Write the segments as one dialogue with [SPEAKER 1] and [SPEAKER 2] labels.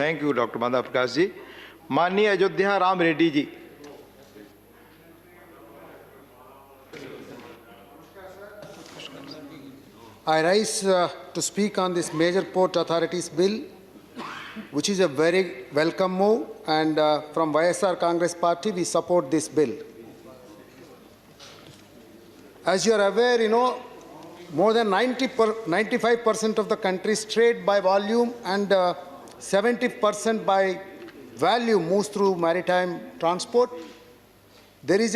[SPEAKER 1] Thank you doctor Madhav Prakash ji. माननीय Ayodhya Ram Reddy ji.
[SPEAKER 2] I rise to speak on this major port authorities bill, which is a very welcome move, and from YSR Congress Party we support this bill. As you are aware, more than 95% of the country's trade by volume and 70% by value moves through maritime transport. This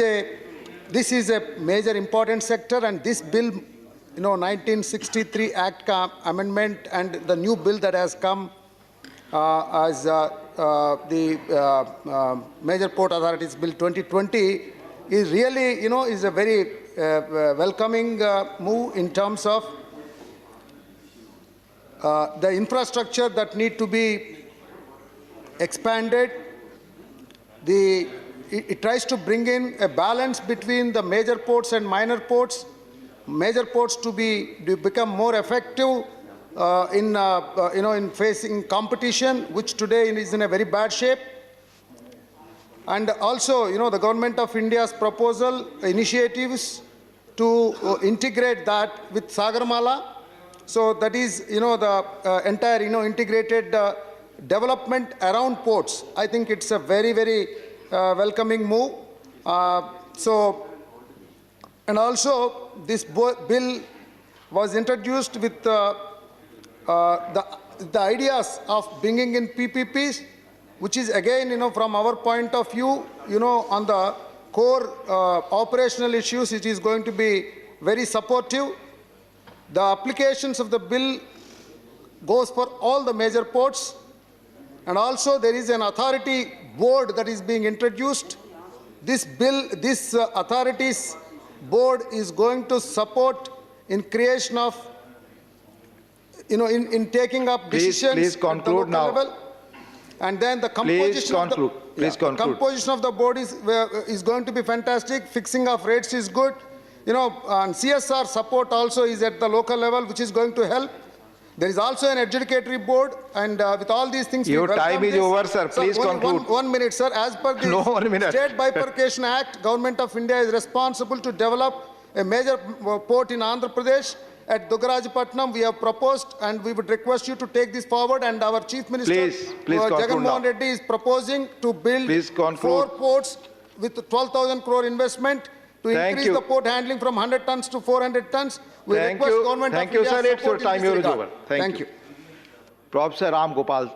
[SPEAKER 2] is a major important sector, and this bill, 1963 Act amendment and the new bill that has come as the Major Port Authorities Bill 2020 is really, is a very welcoming move in terms of the infrastructure that need to be expanded. It tries to bring in a balance between the major ports and minor ports. Major ports to become more effective in facing competition, which today is in a very bad shape. And also, the Government of India's proposal initiatives to integrate that with Sagarmala. So that is, the entire, integrated development around ports. I think it's a very, very welcoming move. And also, this bill was introduced with the ideas of bringing in PPPs, which is again, from our point of view, on the core operational issues, it is going to be very supportive. The applications of the bill goes for all the major ports, and also there is an authority board that is being introduced. This authorities board is going to support in creation of, in taking up decisions.
[SPEAKER 1] Please conclude now.
[SPEAKER 2] Level. And then the composition of the board is going to be fantastic. Fixing of rates is good. And CSR support also is at the local level, which is going to help. There is also an adjudicatory board, and with all these things,
[SPEAKER 1] your time is over, sir. Please conclude.
[SPEAKER 2] One minute, sir. As per the State Bifurcation Act, Government of India is responsible to develop a major port in Andhra Pradesh. At Dugarajapatnam, we have proposed, and we would request you to take this forward. And our Chief Minister, Jagan Mohan Reddy, is proposing to build 4 ports with 12,000 crore investment to increase the port handling from 100 tons to 400 tons. We request Government of India
[SPEAKER 1] sir. It's your time is over.
[SPEAKER 2] Thank you.
[SPEAKER 1] Professor Ram Gopal.